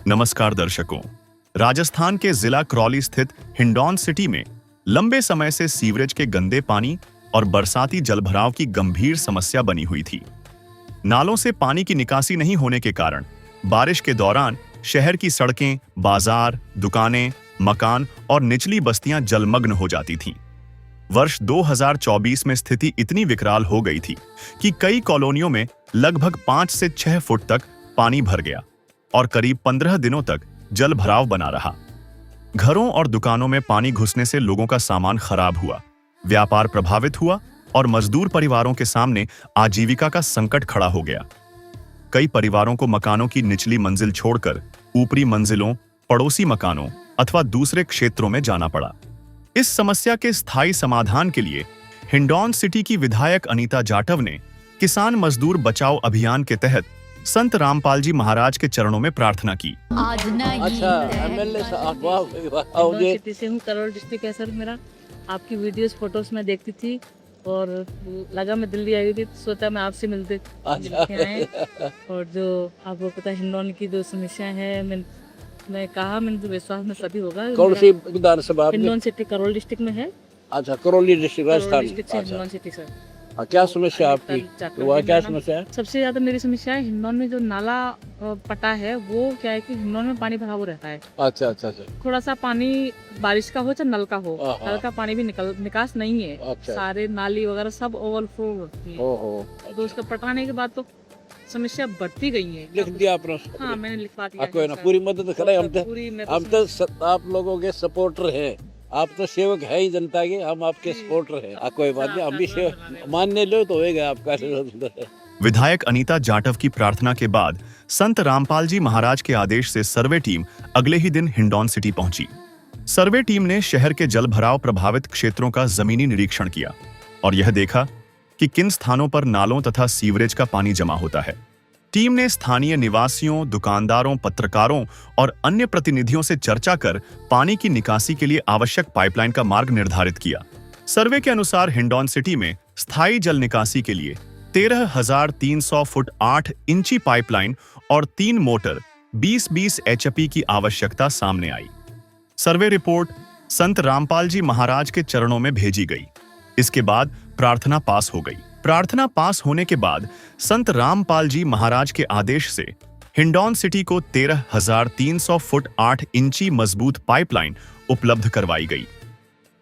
नमस्कार दर्शकों। राजस्थान के जिला करौली स्थित हिंडौन सिटी में लंबे समय से सीवरेज के गंदे पानी और बरसाती जलभराव की गंभीर समस्या बनी हुई थी। नालों से पानी की निकासी नहीं होने के कारण बारिश के दौरान शहर की सड़कें, बाजार, दुकानें, मकान और निचली बस्तियां जलमग्न हो जाती थीं। वर्ष 2024 में स्थिति इतनी विकराल हो गई थी कि कई कॉलोनियों में लगभग 5 से 6 फुट तक पानी भर गया और करीब 15 दिनों तक जल भराव बना रहा। घरों और दुकानों में पानी घुसने से लोगों का सामान खराब हुआ, व्यापार प्रभावित हुआ और मजदूर परिवारों के सामने आजीविका का संकट खड़ा हो गया। कई परिवारों को मकानों की निचली मंजिल छोड़कर ऊपरी मंजिलों, पड़ोसी मकानों अथवा दूसरे क्षेत्रों में जाना पड़ा। इस समस्या के स्थायी समाधान के लिए हिंडौन सिटी की विधायक अनीता जाटव ने किसान मजदूर बचाओ अभियान के तहत संत रामपाल जी महाराज के चरणों में प्रार्थना की। अच्छा, एमएलए साहब, वाह, सिटी से हूँ, करौली डिस्ट्रिक्ट है सर मेरा। आपकी वीडियोस फोटोज में देखती थी और लगा मैं दिल्ली आई थी, सोचा मैं आपसे मिलते आए। और जो आपको पता है हिंडौन की जो समस्या है, मैं कहा, मैंने तो विश्वास में सभी होगा। कौन सी विधानसभा? हिंडौन सिटी करौली डिस्ट्रिक्ट में है। अच्छा, Karauli district Rajasthan. Hindaun city sir. क्या समस्या आपकी? वह क्या समस्या है? सबसे ज्यादा मेरी समस्या है हिंडौन में जो नाला पटा है, वो क्या है कि हिंडौन में पानी भरा हुआ रहता है। अच्छा अच्छा अच्छा। थोड़ा सा पानी बारिश का हो चाहे नल का हो, नल का पानी भी निकास नहीं है। अच्छा। सारे नाली वगैरह सब ओवरफ्लो होती है। तो उसको पटाने के बाद तो समस्या बढ़ती गई है। लिख दिया आपने? हाँ, मैंने लिखवा दिया। कोई ना, पूरी मदद करें। हम तो आप लोगों के सपोर्टर हैं। आप तो सेवक है ही जनता के, हम आपके सपोर्टर हैं। कोई बात नहीं, हम भी सेवक मानने लो तो होगा आपका। विधायक अनीता जाटव की प्रार्थना के बाद संत रामपाल जी महाराज के आदेश से सर्वे टीम अगले ही दिन हिंडौन सिटी पहुंची। सर्वे टीम ने शहर के जल भराव प्रभावित क्षेत्रों का जमीनी निरीक्षण किया और यह देखा कि किन स्थानों पर नालों तथा सीवरेज का पानी जमा होता है। टीम ने स्थानीय निवासियों, दुकानदारों, पत्रकारों और अन्य प्रतिनिधियों से चर्चा कर पानी की निकासी के लिए आवश्यक पाइपलाइन का मार्ग निर्धारित किया। सर्वे के अनुसार हिंडौन सिटी में स्थायी जल निकासी के लिए 13,300 फुट 8 इंची पाइपलाइन और 3 मोटर 20-20 HP की आवश्यकता सामने आई। सर्वे रिपोर्ट संत रामपाल जी महाराज के चरणों में भेजी गई। इसके बाद प्रार्थना पास हो गई। प्रार्थना पास होने के बाद संत रामपाल जी महाराज के आदेश से हिंडौन सिटी को 13,300 फुट 8 इंची मजबूत पाइपलाइन उपलब्ध करवाई गई।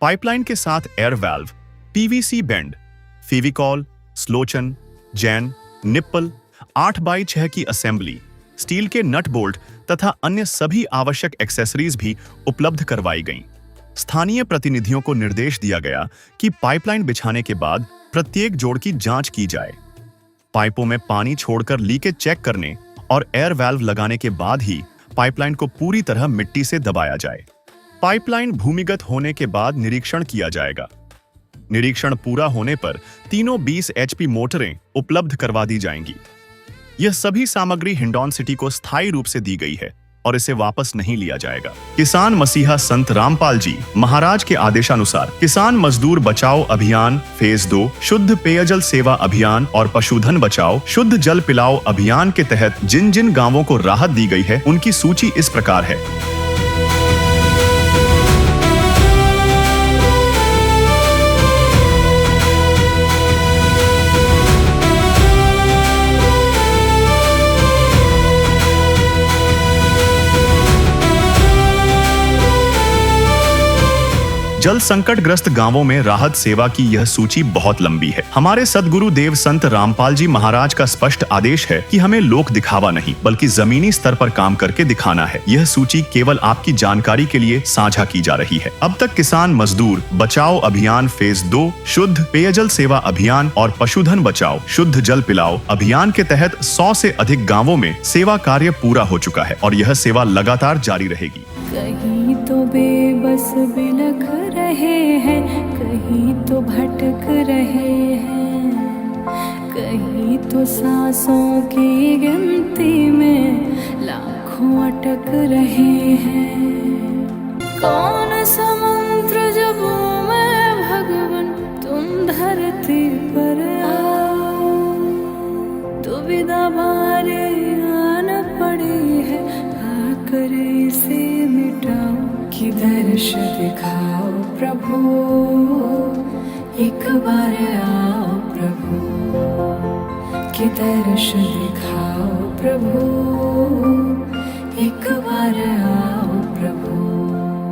पाइपलाइन के साथ air valve, PVC bend, Fevicol, स्लोचन, जैन, निप्पल, 8x6 की असेंबली, स्टील के नट बोल्ट तथा अन्य सभी आवश्यक एक्सेसरीज भी उपलब्ध करवाई गईं। स्थानीय प्रतिनिधियों को निर्देश दिया गया कि पाइपलाइन बिछाने के बाद प्रत्येक जोड़ की जांच की जाए। पाइपों में पानी छोड़कर लीकेज चेक करने और एयर वाल्व लगाने के बाद ही पाइपलाइन को पूरी तरह मिट्टी से दबाया जाए। पाइपलाइन भूमिगत होने के बाद निरीक्षण किया जाएगा। निरीक्षण पूरा होने पर तीनों 20 HP मोटरें उपलब्ध करवा दी जाएंगी। यह सभी सामग्री हिंडौन सिटी को स्थायी रूप से दी गई है और इसे वापस नहीं लिया जाएगा। किसान मसीहा संत रामपाल जी महाराज के आदेशानुसार किसान मजदूर बचाओ अभियान फेज 2, शुद्ध पेयजल सेवा अभियान और पशुधन बचाओ शुद्ध जल पिलाओ अभियान के तहत जिन जिन गांवों को राहत दी गई है, उनकी सूची इस प्रकार है। जल संकटग्रस्त गांवों में राहत सेवा की यह सूची बहुत लंबी है। हमारे सदगुरु देव संत रामपाल जी महाराज का स्पष्ट आदेश है कि हमें लोक दिखावा नहीं बल्कि जमीनी स्तर पर काम करके दिखाना है। यह सूची केवल आपकी जानकारी के लिए साझा की जा रही है। अब तक किसान मजदूर बचाओ अभियान फेज 2, शुद्ध पेयजल सेवा अभियान और पशुधन बचाओ शुद्ध जल पिलाओ अभियान के तहत 100 से अधिक गाँवों में सेवा कार्य पूरा हो चुका है और यह सेवा लगातार जारी रहेगी। कहीं तो बेबस बिलख रहे हैं, कहीं तो भटक रहे हैं, कहीं तो सांसों की गिनती में लाखों अटक रहे हैं। कौन समुद्र जब मैं भगवन तुम धरती पर आओ, दुविधा बारे आन पड़ी है कर इसे मिटाओ कि दर्श दिखाओ प्रभु, एक बार आओ प्रभु, कि दर्श दिखाओ प्रभु, एक बार आओ प्रभु।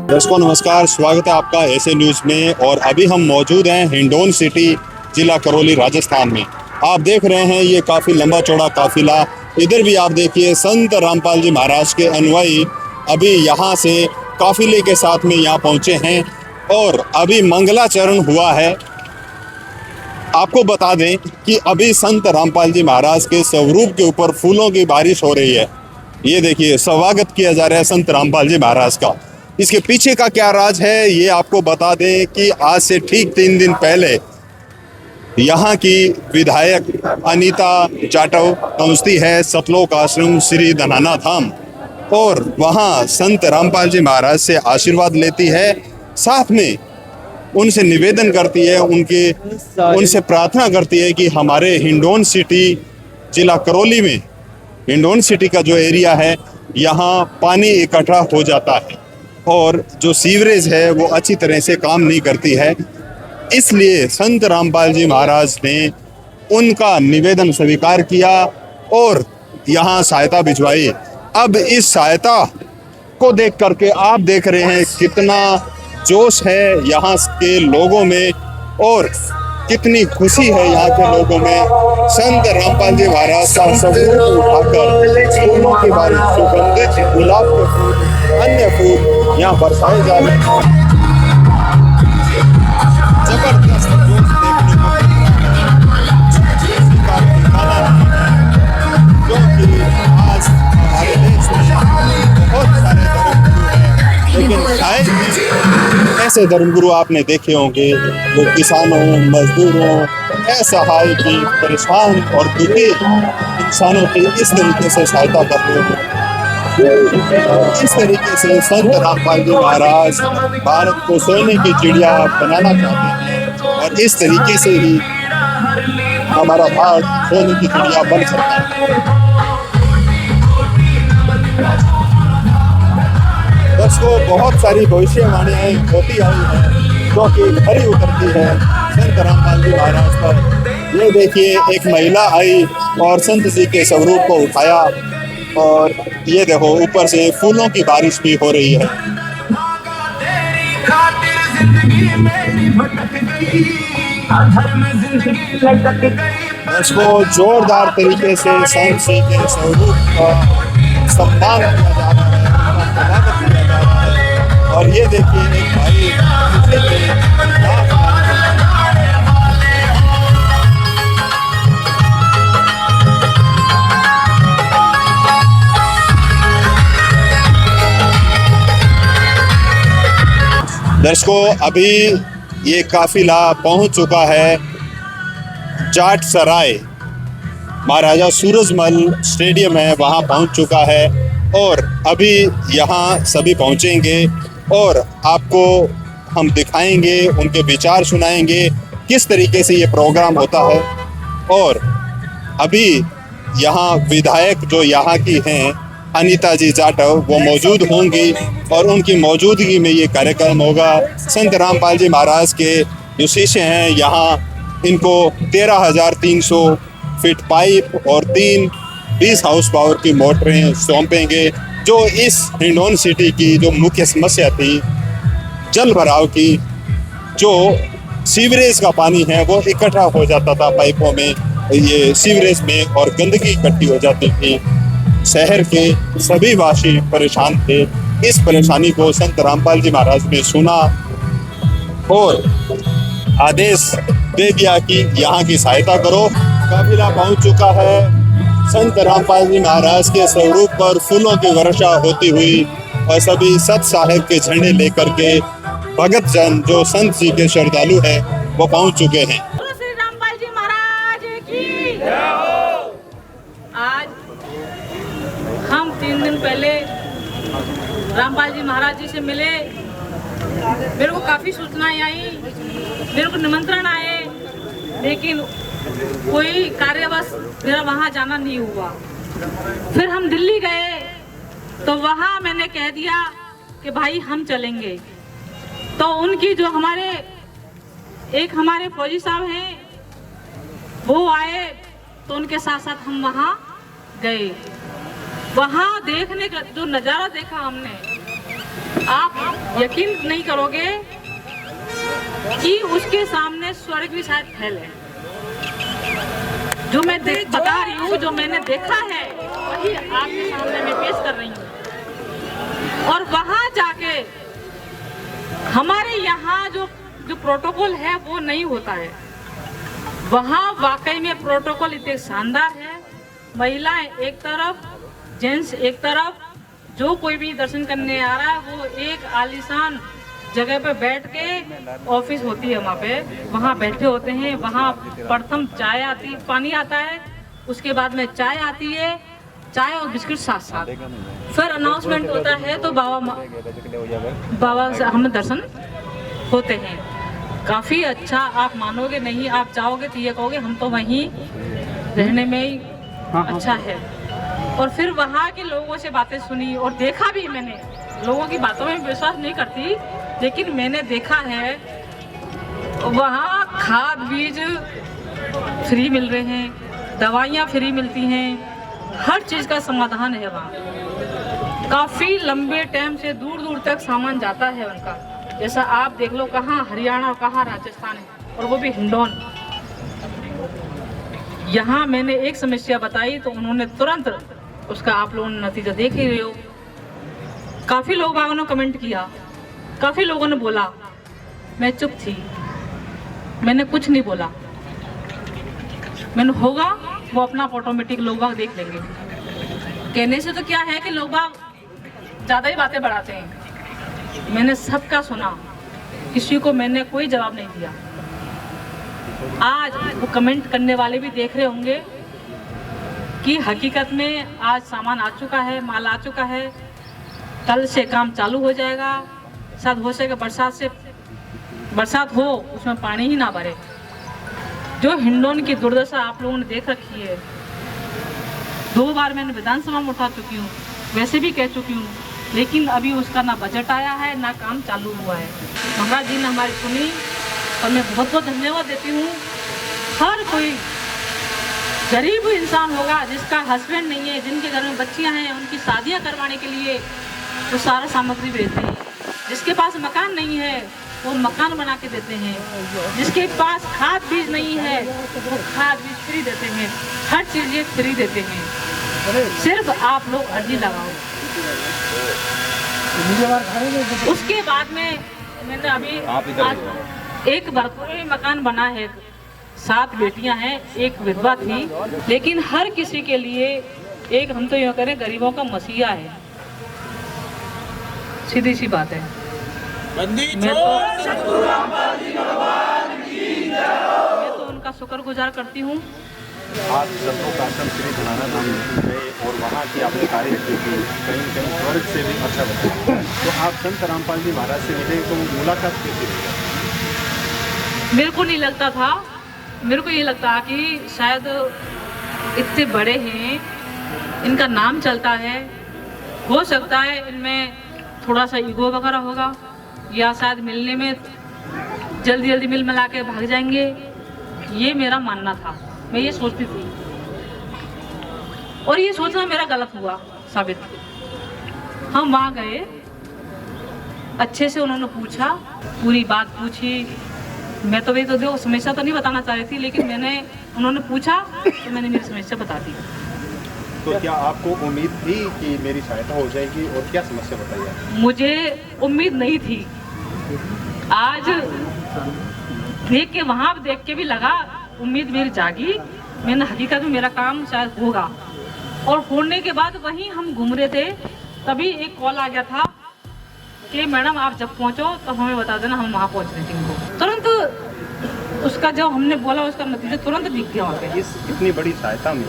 दर्शकों नमस्कार, स्वागत है आपका ऐसे न्यूज में। और अभी हम मौजूद हैं हिंडौन सिटी, जिला करौली, राजस्थान में। आप देख रहे हैं ये काफ़ी लंबा चौड़ा काफिला। इधर भी आप देखिए संत रामपाल जी महाराज के अनुयायी अभी यहाँ से काफिले के साथ में यहाँ पहुँचे हैं और अभी मंगलाचरण हुआ है। आपको बता दें कि अभी संत रामपाल जी महाराज के स्वरूप के ऊपर फूलों की बारिश हो रही है। ये देखिए स्वागत किया जा रहा है संत रामपाल जी महाराज का। इसके पीछे का क्या राज है ये आपको बता दें कि आज से ठीक 3 दिन पहले यहाँ की विधायक अनीता जाटव पहुँचती है सतलोक आश्रम श्री धनाना धाम और वहाँ संत रामपाल जी महाराज से आशीर्वाद लेती है। साथ में उनसे निवेदन करती है, उनसे प्रार्थना करती है कि हमारे हिंडौन सिटी जिला करौली में हिंडौन सिटी का जो एरिया है यहाँ पानी इकट्ठा हो जाता है और जो सीवरेज है वो अच्छी तरह से काम नहीं करती है। इसलिए संत रामपाल जी महाराज ने उनका निवेदन स्वीकार किया और यहाँ सहायता भिजवाई। अब इस सहायता को देख करके आप देख रहे हैं कितना जोश है यहाँ के लोगों में और कितनी खुशी है यहाँ के लोगों में। संत रामपाल जी महाराज का स्वरूप उठाकर फूलों की बारिश, सुगंधित गुलाब के फूल, अन्य फूल यहाँ बरसाए जा रहे हैं। जबरदस्त जोश देखने को क्योंकि आज हमारे देश में बहुत सारे धर्मगुरु हैं, लेकिन शायद ही ऐसे धर्मगुरु आपने देखे होंगे जो किसानों, मजदूरों, असहाय की, परेशान और दुखी इंसानों की इस तरीके से सहायता करते हैं। इस तरीके से संत रामपाल जी महाराज भारत को सोने की चिड़िया बनाना चाहते हैं और इस तरीके से ही हमारा भारत सोने की चिड़िया बन सकता है। दोस्तों बहुत सारी भविष्यवाणियाँ होती आई हैं जो कि खरी उतरती है संत रामपाल जी महाराज पर। ये देखिए एक महिला आई और संत जी के स्वरूप को उठाया और ये देखो ऊपर से फूलों की बारिश भी हो रही है। इसको जोरदार तरीके से संत जी के स्वरूप का सम्मान किया जा रहा है, स्वागत किया जा रहा है। और ये देखिए एक भाई दर्शकों अभी ये काफिला पहुंच चुका है जाट सराय, महाराजा सूरजमल स्टेडियम है वहां पहुंच चुका है और अभी यहाँ सभी पहुंचेंगे और आपको हम दिखाएंगे, उनके विचार सुनाएंगे किस तरीके से ये प्रोग्राम होता है। और अभी यहाँ विधायक जो यहाँ की हैं अनीता जी जाटव वो मौजूद होंगी और उनकी मौजूदगी में ये कार्यक्रम होगा। संत रामपाल जी महाराज के जो शिष्य हैं यहाँ इनको 13,300 फीट पाइप और 3 20 हाउस पावर की मोटरें सौंपेंगे जो इस हिंडौन सिटी की जो मुख्य समस्या थी जल भराव की, जो सीवरेज का पानी है वो इकट्ठा हो जाता था पाइपों में, ये सीवरेज में और गंदगी इकट्ठी हो जाती थी। शहर के सभी वासी परेशान थे। इस परेशानी को संत रामपाल जी महाराज ने सुना और आदेश दे दिया कि यहाँ की सहायता करो। काफिला पहुँच चुका है। संत रामपाल जी महाराज के स्वरूप पर फूलों की वर्षा होती हुई और सभी सत साहेब के झंडे लेकर के भगत जन जो संत जी के श्रद्धालु है वो पहुँच चुके हैं। आज हम 3 दिन पहले रामपाल जी महाराज जी से मिले। मेरे को काफ़ी सूचनाएं आई, मेरे को निमंत्रण आए, लेकिन कोई कार्यवश मेरा वहाँ जाना नहीं हुआ। फिर हम दिल्ली गए, तो वहाँ मैंने कह दिया कि भाई हम चलेंगे। तो उनकी जो हमारे फौजी साहब हैं वो आए, तो उनके साथ साथ हम वहाँ गए। वहाँ देखने का जो नज़ारा देखा हमने, आप यकीन नहीं करोगे कि उसके सामने स्वर्ग भी शायद फैले। जो मैं बता रही हूँ, जो मैंने देखा है वही आपके सामने मैं पेश कर रही हूँ। और वहाँ जाके हमारे यहाँ जो प्रोटोकॉल है वो नहीं होता है। वहाँ वाकई में प्रोटोकॉल इतने शानदार है। महिलाएं एक तरफ, जेंट्स एक तरफ, जो कोई भी दर्शन करने आ रहा है वो एक आलीशान जगह पे बैठ के, ऑफिस होती है वहाँ पे, वहाँ बैठे होते हैं। वहाँ प्रथम चाय आती, पानी आता है, उसके बाद में चाय आती है, चाय और बिस्किट साथ साथ। फिर अनाउंसमेंट होता है तो बाबा से हम दर्शन होते हैं। काफ़ी अच्छा, आप मानोगे नहीं, आप जाओगे तो ये कहोगे हम तो वहीं रहने में ही अच्छा है। और फिर वहाँ के लोगों से बातें सुनी और देखा भी मैंने। लोगों की बातों में विश्वास नहीं करती, लेकिन मैंने देखा है वहाँ खाद बीज फ्री मिल रहे हैं, दवाइयाँ फ्री मिलती हैं, हर चीज़ का समाधान है वहाँ। काफ़ी लंबे टाइम से दूर दूर तक सामान जाता है उनका। जैसा आप देख लो, कहाँ हरियाणा और कहाँ राजस्थान है, और वो भी हिंडौन। यहाँ मैंने एक समस्या बताई तो उन्होंने तुरंत उसका, आप लोगों ने नतीजा देख ही रहे हो। काफ़ी लोग बागों ने कमेंट किया, काफ़ी लोगों ने बोला, मैं चुप थी, मैंने कुछ नहीं बोला। मैंने होगा वो अपना ऑटोमेटिक लोग बाग देख लेंगे। कहने से तो क्या है कि लोग बाग ज़्यादा ही बातें बढ़ाते हैं। मैंने सबका सुना, किसी को मैंने कोई जवाब नहीं दिया। आज वो कमेंट करने वाले भी देख रहे होंगे कि हकीकत में आज सामान आ चुका है, माल आ चुका है, कल से काम चालू हो जाएगा। शायद हो सके बरसात हो उसमें पानी ही ना भरे। जो हिंडौन की दुर्दशा आप लोगों ने देख रखी है, 2 बार मैंने विधानसभा में उठा चुकी हूँ, वैसे भी कह चुकी हूँ, लेकिन अभी उसका ना बजट आया है ना काम चालू हुआ है। महाराज जी ने हमारी सुनी और मैं बहुत बहुत धन्यवाद देती हूँ। हर कोई गरीब इंसान होगा जिसका हस्बैंड नहीं है, जिनके घर में बच्चियाँ हैं, उनकी शादियाँ करवाने के लिए वो सारा सामग्री भेजते हैं। जिसके पास मकान नहीं है वो मकान बना के देते हैं। जिसके पास खाद बीज नहीं है वो खाद बीज फ्री देते हैं। हर चीज़ ये फ्री देते हैं, सिर्फ आप लोग अर्जी लगाओ। उसके बाद में मैंने अभी एक भरपूर मकान बना है, 7 बेटियां हैं, एक विधवा थी, लेकिन हर किसी के लिए एक, हम तो यूँ करें, गरीबों का मसीहा है। सीधी सी बात है। मैं तो उनका शुक्रगुजार करती हूँ। आप संतों का आश्रम श्री धनाना धाम गए और वहाँ की आपने तारीफ की थी, कहीं कहीं स्वर्ग से भी अच्छा बताया। तो आप संत रामपाल जी महाराज से मिले तो मुलाकात कैसी रही? मेरे को नहीं लगता था, मेरे को ये लगता कि शायद इतने बड़े हैं, इनका नाम चलता है, हो सकता है इनमें थोड़ा सा ईगो वगैरह होगा, या शायद मिलने में जल्दी जल्दी मिल मिला के भाग जाएंगे। ये मेरा मानना था, मैं ये सोचती थी, और ये सोचना मेरा गलत हुआ साबित। हम वहाँ गए, अच्छे से उन्होंने पूछा, पूरी बात पूछी। मैं तो वही तो देखो समस्या तो नहीं बताना चाह रही थी, लेकिन उन्होंने पूछा तो मैंने मेरी समस्या बता दी। तो क्या आपको उम्मीद थी कि मेरी सहायता हो जाएगी, और क्या समस्या बताइए? मुझे उम्मीद नहीं थी। आज देख के, वहाँ देख के भी लगा, उम्मीद मेरी जागी। मैंने हकीकत में मेरा काम शायद होगा। और होने के बाद वहीं हम घूम रहे थे, तभी एक कॉल आ गया था कि मैडम आप जब पहुँचो तो हमें बता देना, हम वहाँ पहुँच रहे थे। इनको तुरंत उसका जो हमने बोला उसका नतीजा तुरंत दिख गया वहाँ पे। इस इतनी बड़ी सहायता में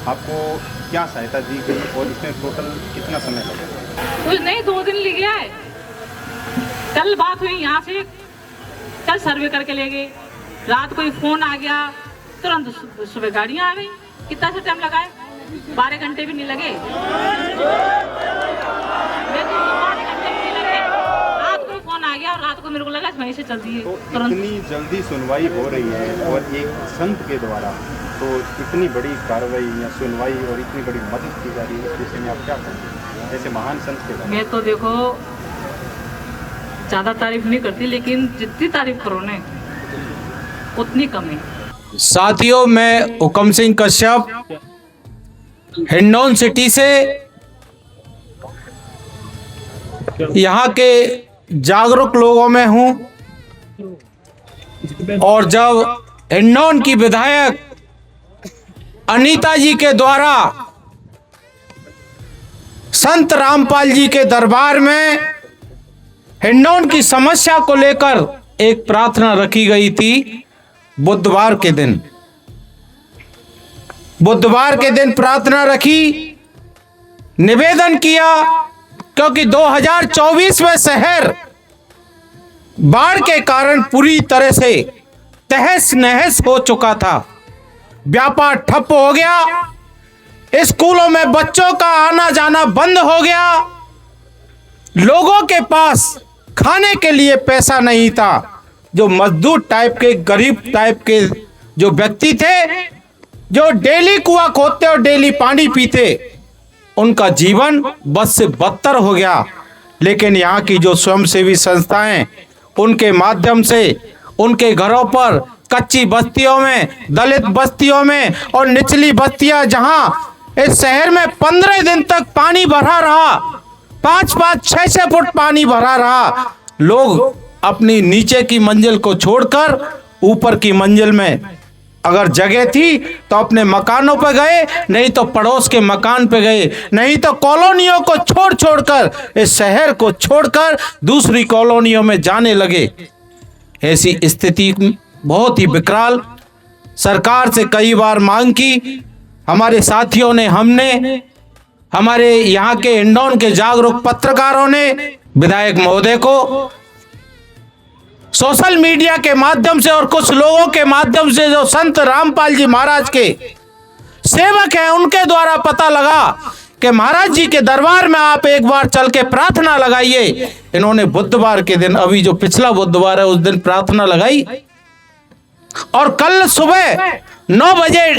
आपको क्या सहायता दी गई, और इसमें टोटल कितना समय लगा? कुछ नहीं, 2 दिन ले गया है। कल बात हुई यहाँ से, कल सर्वे करके ले गए, रात को ही फोन आ गया, तुरंत सुबह गाड़ियाँ आ गई। कितना सा टाइम लगा है? 12 घंटे भी नहीं लगे, मेरे को 12 घंटे भी नहीं लगे। रात को फोन आ गया और रात को मेरे को लगा वहीं से चलती है तो तुरंत। इतनी जल्दी सुनवाई हो रही है और एक संत के द्वारा, तो इतनी बड़ी कार्रवाई या सुनवाई और इतनी बड़ी मदद की जा रही है, इस विषय में आप क्या कहेंगे ऐसे महान संत के द्वारा? मैं तो देखो ज़्यादा तारीफ नहीं करती, लेकिन जितनी तारीफ करो ना उतनी कम है। साथियों, मैं हुकम सिंह कश्यप हिंडौन सिटी से यहाँ के जागरूक लोगों में हूँ। और जब हिंडौन की विधायक अनीता जी के द्वारा संत रामपाल जी के दरबार में हिंडौन की समस्या को लेकर एक प्रार्थना रखी गई थी बुधवार के दिन प्रार्थना रखी, निवेदन किया, क्योंकि 2024 में शहर बाढ़ के कारण पूरी तरह से तहस नहस हो चुका था। व्यापार ठप हो गया, स्कूलों में बच्चों का आना जाना बंद हो गया, लोगों के पास खाने के लिए पैसा नहीं था। जो मजदूर टाइप के, गरीब टाइप के जो व्यक्ति थे, जो डेली कुआं खोदते और डेली पानी पीते, उनका जीवन बद से बदतर हो गया। लेकिन यहाँ की जो स्वयंसेवी संस्थाएं, उनके माध्यम से उनके घरों पर, कच्ची बस्तियों में, दलित बस्तियों में और निचली बस्तियां जहां इस शहर में 15 दिन तक पानी भरा रहा, 5-5, 6-6 फुट पानी भरा रहा, लोग अपनी नीचे की मंजिल को छोड़कर ऊपर की मंजिल में अगर जगह थी तो अपने मकानों पर गए, नहीं तो पड़ोस के मकान पे गए, नहीं तो कॉलोनियों को छोड़कर, इस शहर को छोड़कर दूसरी कॉलोनियों में जाने लगे। ऐसी स्थिति बहुत ही विकराल। सरकार से कई बार मांग की, हमारे साथियों ने, हमने, हमारे यहाँ के हिंडौन के जागरूक पत्रकारों ने विधायक महोदय को सोशल मीडिया के माध्यम से और कुछ लोगों के माध्यम से, जो संत रामपाल जी महाराज के सेवक हैं, उनके द्वारा पता लगा कि महाराज जी के दरबार में आप एक बार चल के प्रार्थना लगाइए। इन्होंने बुधवार के दिन, अभी जो पिछला बुधवार है, उस दिन प्रार्थना लगाई और कल सुबह 9 बजे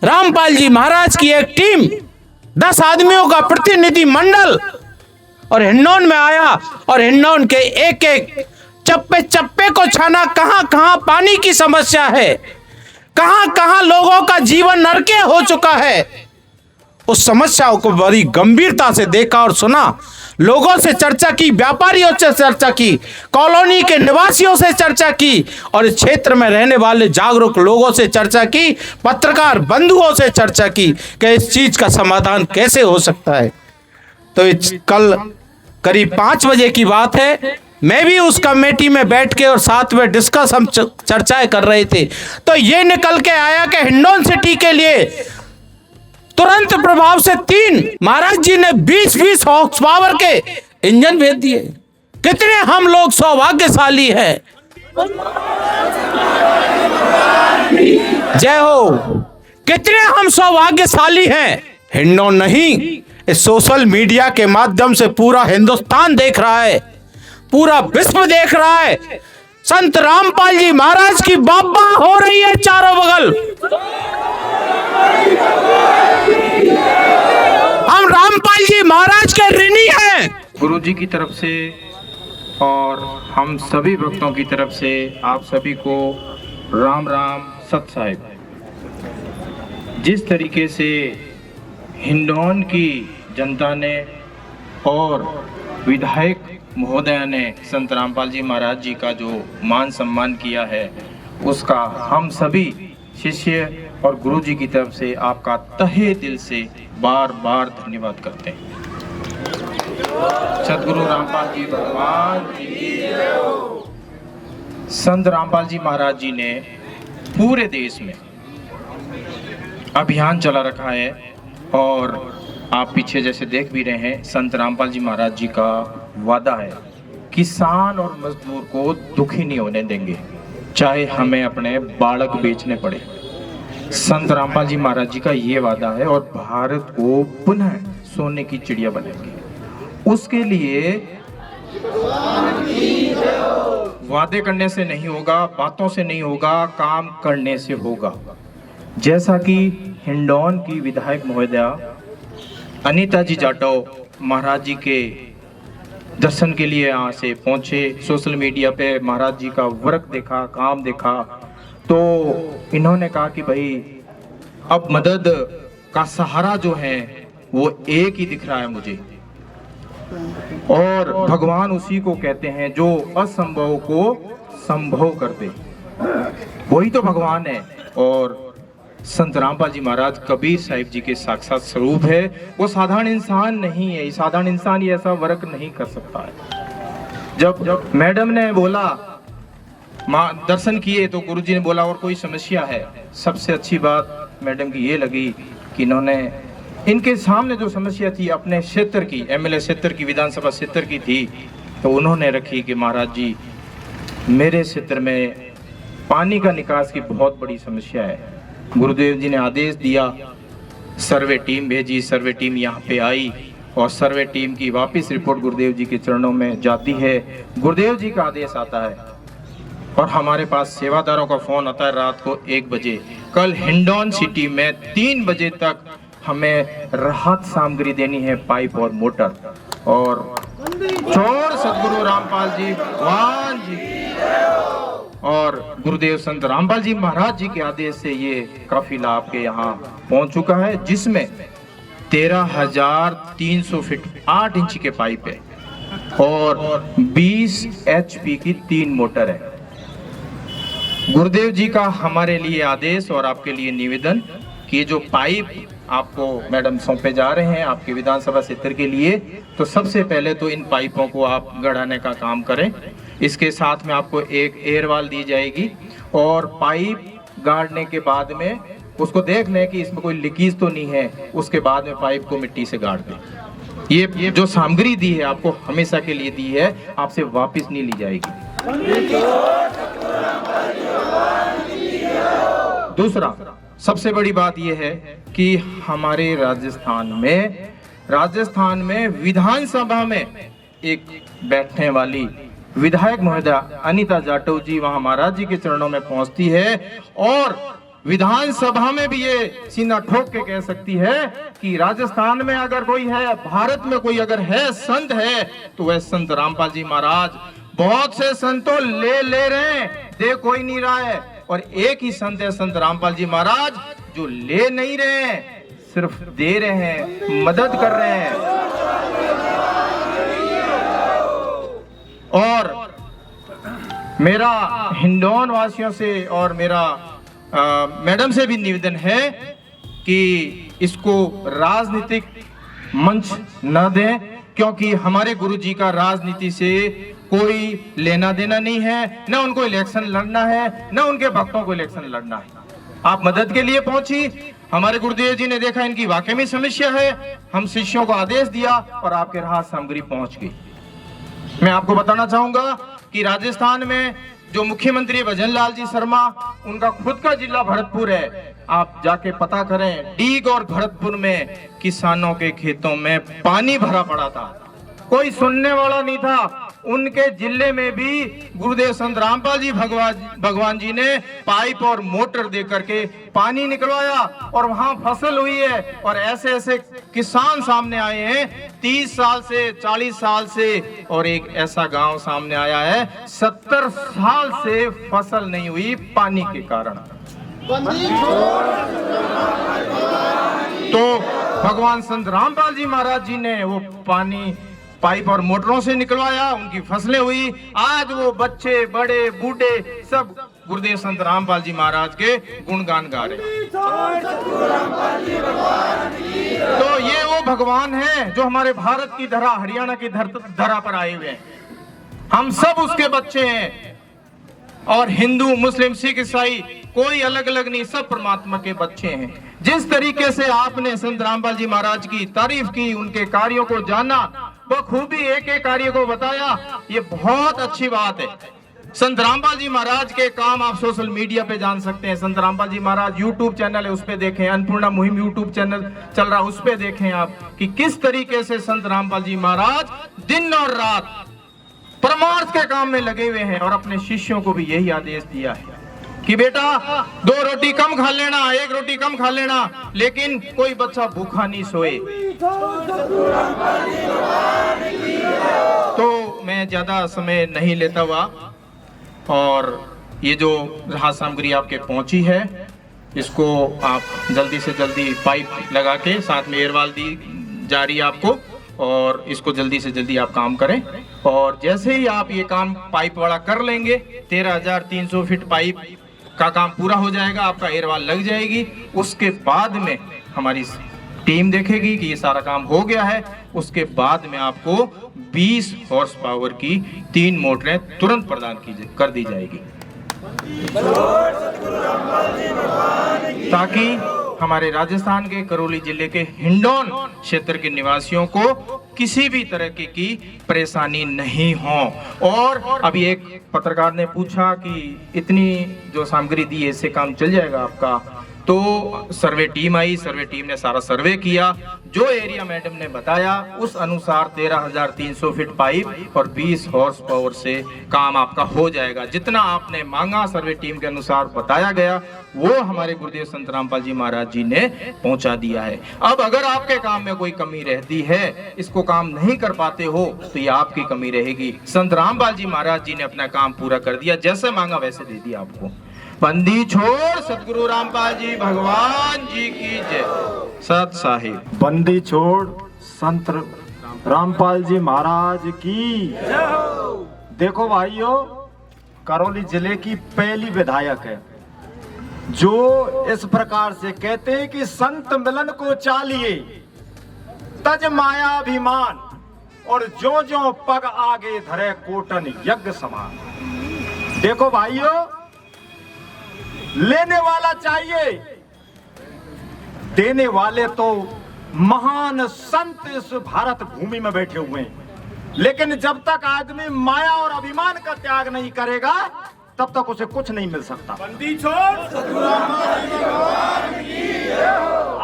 रामपाल जी महाराज की एक टीम, 10 आदमियों का प्रतिनिधि मंडल और हिंडौन में आया और हिंडौन के एक एक चप्पे चप्पे को छाना। कहां कहां पानी की समस्या है, कहां कहां लोगों का जीवन नरके हो चुका है, उस समस्याओं को बड़ी गंभीरता से देखा और सुना। लोगों से चर्चा की, व्यापारियों से चर्चा की, कॉलोनी के निवासियों से चर्चा की और इस क्षेत्र में रहने वाले जागरूक लोगों से चर्चा की, पत्रकार बंधुओं से चर्चा की कि इस चीज का समाधान कैसे हो सकता है। तो कल करीब 5 बजे की बात है, मैं भी उस कमेटी में बैठ के और साथ में डिस्कस हम चर्चाएं कर रहे थे, तो ये निकल के आया कि हिंडौन सिटी के लिए तुरंत प्रभाव से 3 महाराज जी ने 20-20 हॉर्स पावर के इंजन भेज दिए। कितने हम लोग सौभाग्यशाली हैं। जय हो। कितने हम सौभाग्यशाली हैं। हिंडौन नहीं, इस सोशल मीडिया के माध्यम से पूरा हिंदुस्तान देख रहा है, पूरा विश्व देख रहा है। संत रामपाल जी महाराज की बाबा हो रही है चारों बगल। हम रामपाल जी महाराज के ऋणी हैं। गुरु जी की तरफ से और हम सभी भक्तों की तरफ से आप सभी को राम राम सत साहिब। जिस तरीके से हिंडौन की जनता ने और विधायक महोदय ने संत रामपाल जी महाराज जी का जो मान सम्मान किया है, उसका हम सभी शिष्य और गुरु जी की तरफ से आपका तहे दिल से बार बार धन्यवाद करते हैं। सतगुरु रामपाल जी भगवान की जय हो। संत रामपाल जी महाराज जी ने पूरे देश में अभियान चला रखा है और आप पीछे जैसे देख भी रहे हैं, संत रामपाल जी महाराज जी का वादा है, किसान और मजदूर को दुखी नहीं होने देंगे, चाहे हमें अपने बालक बेचने पड़े। संत रामपाल जी महाराज जी का ये वादा है और भारत को पुनः सोने की चिड़िया बनाएंगे। उसके लिए वादे करने से नहीं होगा, बातों से नहीं होगा, काम करने से होगा। जैसा कि हिंडौन की विधायक महोदया अनीता जी जाटव महाराज जी के दर्शन के लिए यहाँ से पहुंचे, सोशल मीडिया पे महाराज जी का वर्क देखा, काम देखा, तो इन्होंने कहा कि भाई अब मदद का सहारा जो है वो एक ही दिख रहा है मुझे, और भगवान उसी को कहते हैं जो असंभव को संभव कर दे, वही तो भगवान है। और संत रामपाल जी महाराज कबीर साहिब जी के साक्षात स्वरूप है। वो साधारण इंसान नहीं है, साधारण इंसान ये ऐसा वर्क नहीं कर सकता है। जब मैडम ने बोला दर्शन किए तो गुरुजी ने बोला और कोई समस्या है, सबसे अच्छी बात मैडम की ये लगी कि इन्होंने इनके सामने जो समस्या थी अपने क्षेत्र की, एमएलए क्षेत्र की, विधानसभा क्षेत्र की थी, तो उन्होंने रखी कि महाराज जी मेरे क्षेत्र में पानी का निकास की बहुत बड़ी समस्या है। गुरुदेव जी ने आदेश दिया, सर्वे टीम भेजी, सर्वे टीम यहाँ पे आई और सर्वे टीम की वापस रिपोर्ट गुरुदेव जी के चरणों में जाती है। गुरुदेव जी का आदेश आता है और हमारे पास सेवादारों का फोन आता है रात को 1 बजे। कल हिंडौन सिटी में 3 बजे तक हमें राहत सामग्री देनी है, पाइप और मोटर। और चोर सदगुरु रामपाल जी भगवान जी और गुरुदेव संत रामपाल जी महाराज जी के आदेश से ये काफिला आपके यहाँ पहुंच चुका है, जिसमें 13,300 फीट 8 इंच के पाइप है और 20 HP की 3 मोटर है। गुरुदेव जी का हमारे लिए आदेश और आपके लिए निवेदन कि जो पाइप आपको मैडम सौंपे जा रहे हैं आपके विधानसभा क्षेत्र के लिए, तो सबसे पहले तो इन पाइपों को आप गढ़ाने का काम करें। इसके साथ में आपको एक एयरवाल दी जाएगी और पाइप गाड़ने के बाद में उसको देख लें कि इसमें कोई लीकेज तो नहीं है, उसके बाद में पाइप को मिट्टी से गाड़ दें। ये जो सामग्री दी है आपको हमेशा के लिए दी है, आपसे वापस नहीं ली जाएगी। दूसरा सबसे बड़ी बात यह है कि हमारे राजस्थान में विधानसभा में एक बैठने वाली विधायक महोदया अनीता जाटव जी वहां महाराज जी के चरणों में पहुंचती है और विधानसभा में भी ये सीना ठोक के कह सकती है कि राजस्थान में अगर कोई है, भारत में कोई अगर है, संत है, तो वह संत रामपाल जी महाराज। बहुत से संतों ले रहे हैं, दे कोई नहीं रहा है, और एक ही संत है संत रामपाल जी महाराज जो ले नहीं रहे हैं, सिर्फ दे रहे हैं, मदद कर रहे हैं। और मेरा हिंडौन वासियों से और मेरा मैडम से भी निवेदन है कि इसको राजनीतिक मंच न दें, क्योंकि हमारे गुरुजी का राजनीति से कोई लेना देना नहीं है, न उनको इलेक्शन लड़ना है, न उनके भक्तों को इलेक्शन लड़ना है। आप मदद के लिए पहुंची, हमारे गुरुदेव जी ने देखा इनकी वाकई में समस्या है, हम शिष्यों को आदेश दिया और आपके राहत सामग्री पहुंच गई। मैं आपको बताना चाहूंगा कि राजस्थान में जो मुख्यमंत्री भजन लाल जी शर्मा, उनका खुद का जिला भरतपुर है। आप जाके पता करें, डीग और भरतपुर में किसानों के खेतों में पानी भरा पड़ा था, कोई सुनने वाला नहीं था। उनके जिले में भी गुरुदेव संत रामपाल जी भगवान जी ने पाइप और मोटर दे करके पानी निकलवाया और वहां फसल हुई है। और ऐसे ऐसे किसान सामने आए हैं 30 साल से, 40 साल से, और एक ऐसा गांव सामने आया है 70 साल से फसल नहीं हुई पानी के कारण। तो भगवान संत रामपाल जी महाराज जी ने वो पानी पाइप और मोटरों से निकलवाया, उनकी फसलें हुई। आज वो बच्चे, बड़े, बूढ़े सब गुरुदेव संत रामपाल जी महाराज के गुणगान गा रहे। तो ये वो भगवान है जो हमारे भारत की धरा, हरियाणा की धरा पर आए हुए हैं। हम सब उसके बच्चे हैं, और हिंदू, मुस्लिम, सिख, ईसाई कोई अलग अलग नहीं, सब परमात्मा के बच्चे हैं। जिस तरीके से आपने संत रामपाल जी महाराज की तारीफ की, उनके कार्यों को जाना, बखूबी एक एक कार्य को बताया, ये बहुत अच्छी बात है। संत रामपाल जी महाराज के काम आप सोशल मीडिया पे जान सकते हैं। संत रामपाल जी महाराज यूट्यूब चैनल है, उस पे देखें। अन्नपूर्णा मुहिम यूट्यूब चैनल चल रहा है, उस पे देखें आप कि किस तरीके से संत रामपाल जी महाराज दिन और रात परमार्थ के काम में लगे हुए हैं। और अपने शिष्यों को भी यही आदेश दिया है कि बेटा 2 रोटी कम खा लेना, 1 रोटी कम खा लेना, लेकिन कोई बच्चा भूखा नहीं सोए। तो मैं ज्यादा समय नहीं लेता हुआ, और ये जो राहत सामग्री आपके पहुंची है, इसको आप जल्दी से जल्दी पाइप लगा के, साथ में एयरवाल दी जा रही है आपको, और इसको जल्दी से जल्दी आप काम करें। और जैसे ही आप ये काम पाइप वाला कर लेंगे, 13,300 फीट पाइप का काम पूरा हो जाएगा, आपका एयरवाल लग जाएगी। उसके बाद में हमारी टीम देखेगी कि ये सारा काम हो गया है। उसके बाद में आपको 20 हॉर्स पावर की 3 मोटरें तुरंत प्रदान कर दी जाएगी, ताकि हमारे राजस्थान के करौली जिले के हिंडौन क्षेत्र के निवासियों को किसी भी तरह की परेशानी नहीं हो। और अभी एक पत्रकार ने पूछा कि इतनी जो सामग्री दी है, इससे काम चल जाएगा आपका? तो सर्वे टीम आई, सर्वे टीम ने सारा सर्वे किया, जो एरिया मैडम ने बताया उस अनुसार 13,300 फीट पाइप और 20 हॉर्स पावर से काम आपका हो जाएगा। जितना आपने मांगा सर्वे टीम के अनुसार बताया गया, वो हमारे गुरुदेव संत रामपाल जी महाराज जी ने पहुंचा दिया है। अब अगर आपके काम में कोई कमी रहती है, इसको काम नहीं कर पाते हो, तो ये आपकी कमी रहेगी। संत रामपाल जी महाराज जी ने अपना काम पूरा कर दिया, जैसे मांगा वैसे दे दिया आपको। बंदी छोड़ सतगुरु रामपाल जी भगवान जी की जय। सत साहिब। बंदी छोड़ संत रामपाल जी महाराज की। देखो भाइयों, करौली जिले की पहली विधायक है जो इस प्रकार से कहते हैं कि संत मिलन को चालिए तज माया अभिमान, और जो जो पग आगे धरे कोटन यज्ञ समान। देखो भाइयों, लेने वाला चाहिए, देने वाले तो महान संत इस भारत भूमि में बैठे हुए हैं। लेकिन जब तक आदमी माया और अभिमान का त्याग नहीं करेगा, तब तक उसे कुछ नहीं मिल सकता। बंदी छोड़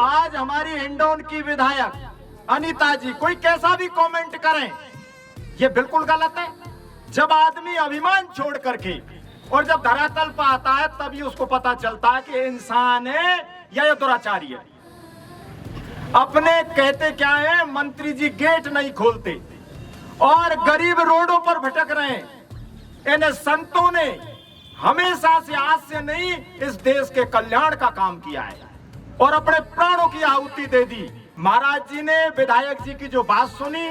आज हमारी हिंडौन की विधायक अनीता जी, कोई कैसा भी कमेंट करें, ये बिल्कुल गलत है। जब आदमी अभिमान छोड़ करके और जब धरातल पर आता है, तभी उसको पता चलता है कि इंसान है या ये दुराचारी है। अपने कहते क्या है, मंत्री जी गेट नहीं खोलते और गरीब रोडों पर भटक रहे हैं। इन संतों ने हमेशा से, आज से नहीं, इस देश के कल्याण का काम किया है और अपने प्राणों की आहुति दे दी। महाराज जी ने विधायक जी की जो बात सुनी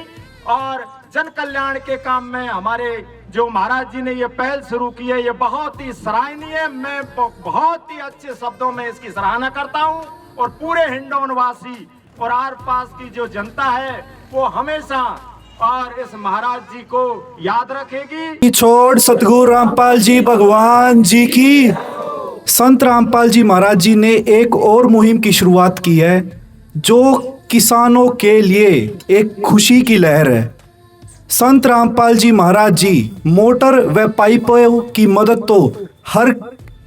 और जन कल्याण के काम में हमारे जो महाराज जी ने ये पहल शुरू की है, ये बहुत ही सराहनीय है। मैं बहुत ही अच्छे शब्दों में इसकी सराहना करता हूँ और पूरे हिंडौन वासी और आर पास की जो जनता है वो हमेशा और इस महाराज जी को याद रखेगी। छोड़ सतगुरु रामपाल जी भगवान जी की। संत रामपाल जी महाराज जी ने एक और मुहिम की शुरुआत की है, जो किसानों के लिए एक खुशी की लहर है। संत रामपाल जी महाराज जी मोटर व पाइपों की मदद तो हर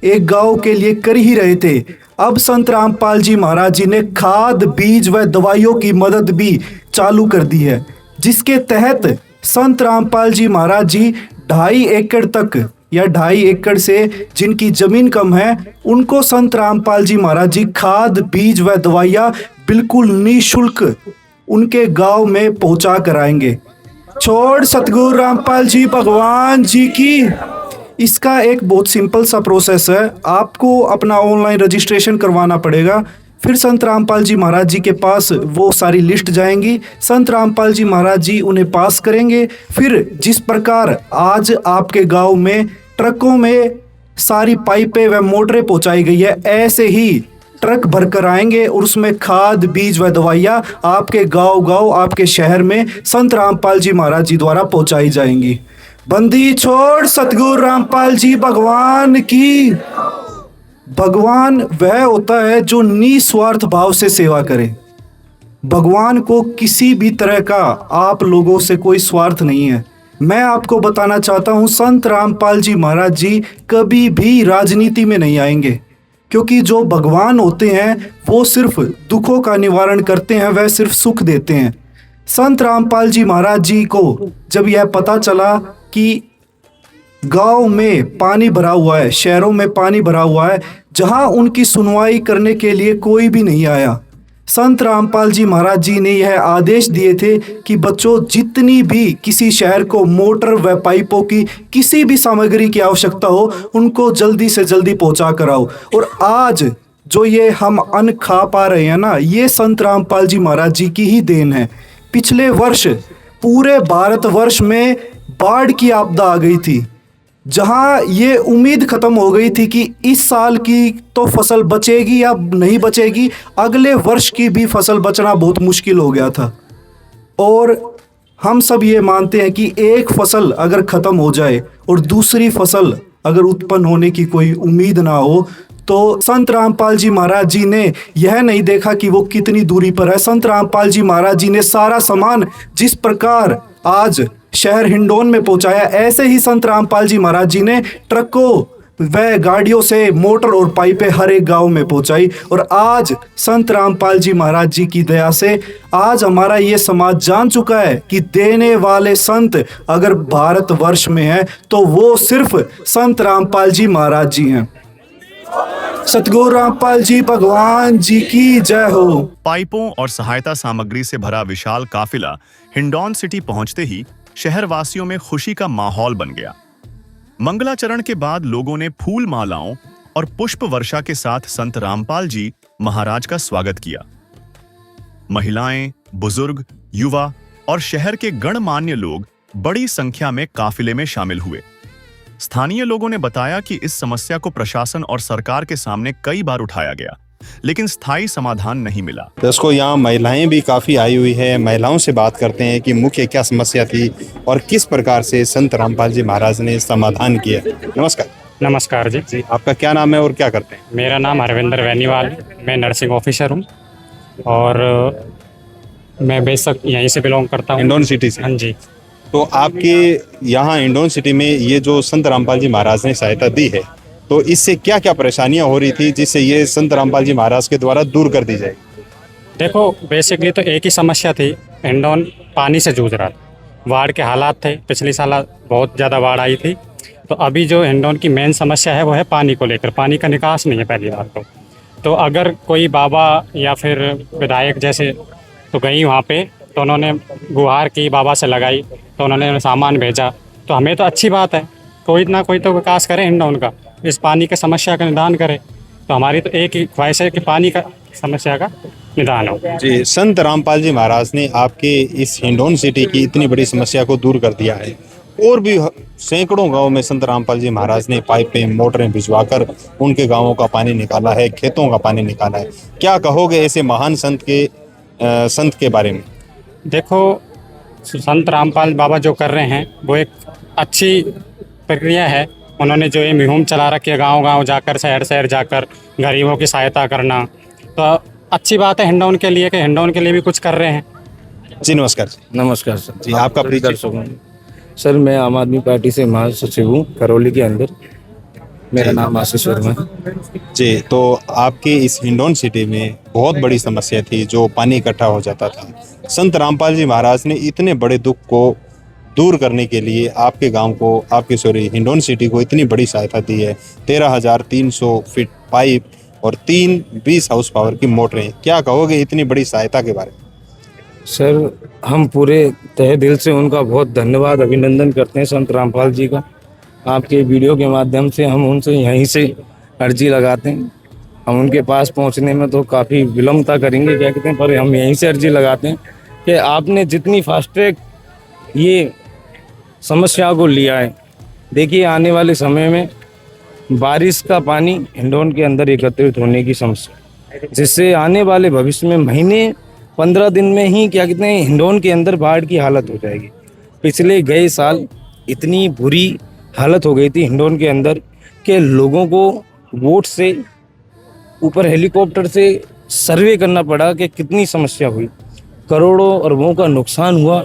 एक गांव के लिए कर ही रहे थे। अब संत रामपाल जी महाराज जी ने खाद, बीज व दवाइयों की मदद भी चालू कर दी है, जिसके तहत संत रामपाल जी महाराज जी 2.5 एकड़ तक या 2.5 एकड़ से जिनकी जमीन कम है, उनको संत रामपाल जी महाराज जी खाद, बीज व दवाइयाँ बिल्कुल निःशुल्क उनके गांव में पहुंचा कर आएंगे। छोड़ सतगुरु रामपाल जी भगवान जी की। इसका एक बहुत सिंपल सा प्रोसेस है। आपको अपना ऑनलाइन रजिस्ट्रेशन करवाना पड़ेगा, फिर संत रामपाल जी महाराज जी के पास वो सारी लिस्ट जाएंगी, संत रामपाल जी महाराज जी उन्हें पास करेंगे। फिर जिस प्रकार आज आपके गांव में ट्रकों में सारी पाइपें व मोटरें पहुंचाई गई है, ऐसे ही ट्रक भरकर आएंगे और उसमें खाद, बीज व दवाइयाँ आपके गांव आपके शहर में संत रामपाल जी महाराज जी द्वारा पहुंचाई जाएंगी। बंदी छोड़ सतगुरु रामपाल जी भगवान की। भगवान वह होता है जो निस्वार्थ भाव से सेवा करे। भगवान को किसी भी तरह का आप लोगों से कोई स्वार्थ नहीं है। मैं आपको बताना चाहता हूँ संत रामपाल जी महाराज जी कभी भी राजनीति में नहीं आएंगे, क्योंकि जो भगवान होते हैं वो सिर्फ दुखों का निवारण करते हैं, वह सिर्फ सुख देते हैं। संत रामपाल जी महाराज जी को जब यह पता चला कि गांव में पानी भरा हुआ है, शहरों में पानी भरा हुआ है, जहां उनकी सुनवाई करने के लिए कोई भी नहीं आया, संत रामपाल जी महाराज जी ने यह आदेश दिए थे कि बच्चों जितनी भी किसी शहर को मोटर व पाइपों की किसी भी सामग्री की आवश्यकता हो उनको जल्दी से जल्दी पहुंचा कर आओ। और आज जो ये हम अन्न खा पा रहे हैं ना, ये संत रामपाल जी महाराज जी की ही देन है। पिछले वर्ष पूरे भारतवर्ष में बाढ़ की आपदा आ गई थी, जहां ये उम्मीद खत्म हो गई थी कि इस साल की तो फसल बचेगी या नहीं बचेगी, अगले वर्ष की भी फसल बचना बहुत मुश्किल हो गया था। और हम सब ये मानते हैं कि एक फसल अगर ख़त्म हो जाए और दूसरी फसल अगर उत्पन्न होने की कोई उम्मीद ना हो, तो संत रामपाल जी महाराज जी ने यह नहीं देखा कि वो कितनी दूरी पर है। संत रामपाल जी महाराज जी ने सारा सामान जिस प्रकार आज शहर हिंडौन में पहुंचाया, ऐसे ही संत रामपाल जी महाराज जी ने ट्रकों व गाड़ियों से मोटर और पाइपें हर एक गांव में पहुंचाई। और आज संत रामपाल जी महाराज जी की दया से आज हमारा ये समाज जान चुका है कि देने वाले संत अगर भारतवर्ष में है तो वो सिर्फ संत रामपाल जी महाराज जी हैं। सतगुरु रामपाल जी भगवान जी की जय हो। पाइपों और सहायता सामग्री से भरा विशाल काफिला हिंडौन सिटी पहुंचते ही शहरवासियों में खुशी का माहौल बन गया। मंगलाचरण के बाद लोगों ने फूल मालाओं और पुष्प वर्षा के साथ संत रामपाल जी महाराज का स्वागत किया। महिलाएं, बुजुर्ग, युवा और शहर के गणमान्य लोग बड़ी संख्या में काफिले में शामिल हुए। स्थानीय लोगों ने बताया कि इस समस्या को प्रशासन और सरकार के सामने कई बार उठाया गया, लेकिन स्थायी समाधान नहीं मिला। दर्शकों, यहाँ महिलाएं भी काफ़ी आई हुई है। महिलाओं से बात करते हैं कि मुख्य क्या समस्या थी और किस प्रकार से संत रामपाल जी महाराज ने समाधान किया। नमस्कार। नमस्कार जी। आपका क्या नाम है और क्या करते हैं? मेरा नाम हरविंदर वैनीवाल, मैं नर्सिंग ऑफिसर हूँ और मैं बेशक यहीं से बिलोंग करता हूँ, हिंडौन सिटी से। हाँ जी। तो आपके यहाँ हिंडौन सिटी में ये जो संत रामपाल जी महाराज ने सहायता दी है, तो इससे क्या क्या परेशानियां हो रही थी जिससे ये संत रामपाल जी महाराज के द्वारा दूर कर दी जाए? देखो, बेसिकली तो एक ही समस्या थी, हिंडौन पानी से जूझ रहा था। बाढ़ के हालात थे, पिछले साल बहुत ज़्यादा बाढ़ आई थी। तो अभी जो हिंडौन की मेन समस्या है वो है पानी को लेकर। पानी का निकास नहीं है पहली बात तो अगर कोई बाबा या फिर विधायक जैसे तो गई वहाँ पे, तो उन्होंने गुहार की, बाबा से लगाई, तो उन्होंने सामान भेजा, तो हमें तो अच्छी बात है, कोई ना कोई तो विकास करे हिंडौन का, इस पानी की समस्या का निदान करे। तो हमारी तो एक ही ख्वाहिश है कि पानी का समस्या का निदान हो। जी, संत रामपाल जी महाराज ने आपके इस हिंडौन सिटी की इतनी बड़ी समस्या को दूर कर दिया है। और भी सैकड़ों गांव में संत रामपाल जी महाराज ने पाइपें, मोटरें भिजवाकर उनके गांवों का पानी निकाला है, खेतों का पानी निकाला है। क्या कहोगे ऐसे महान संत के बारे में? देखो, संत रामपाल बाबा जो कर रहे हैं वो एक अच्छी प्रक्रिया है। उन्होंने जो ये मुहिम चला रखी है, गांव-गांव जाकर, शहर जाकर गरीबों की सहायता करना, तो अच्छी बात है हिंडौन के लिए कि हिंडौन के लिए भी कुछ कर रहे हैं। जी नमस्कार। नमस्कार सर जी, आपका परिचय? सर, मैं आम आदमी पार्टी से महासचिव हूँ करौली के अंदर। मेरा नाम आशीष वर्मा है। जी, तो आपके इस हिंडौन सिटी में बहुत बड़ी समस्या थी, जो पानी इकट्ठा हो जाता था। संत रामपाल जी महाराज ने इतने बड़े दुख को दूर करने के लिए आपके गांव को, हिंडौन सिटी को इतनी बड़ी सहायता दी है। 13,300 फीट पाइप और 3 20 हाउस पावर की मोटरें। क्या कहोगे इतनी बड़ी सहायता के बारे में? सर, हम पूरे तहे दिल से उनका बहुत धन्यवाद, अभिनंदन करते हैं संत रामपाल जी का। आपके वीडियो के माध्यम से हम उनसे यहीं से अर्जी लगाते हैं। हम उनके पास पहुंचने में तो काफ़ी विलम्बता करेंगे, क्या कहते हैं, पर हम यहीं से अर्जी लगाते हैं कि आपने जितनी फास्ट ट्रैक ये समस्या को लिया है, देखिए आने वाले समय में बारिश का पानी हिंडौन के अंदर एकत्रित होने की समस्या, जिससे आने वाले भविष्य में महीने 15 दिन में ही क्या कहते हैं हिंडौन के अंदर बाढ़ की हालत हो जाएगी। पिछले गए साल इतनी बुरी हालत हो गई थी हिंडौन के अंदर कि लोगों को बोट से ऊपर हेलीकॉप्टर से सर्वे करना पड़ा कि कितनी समस्या हुई। करोड़ों अरबों का नुकसान हुआ।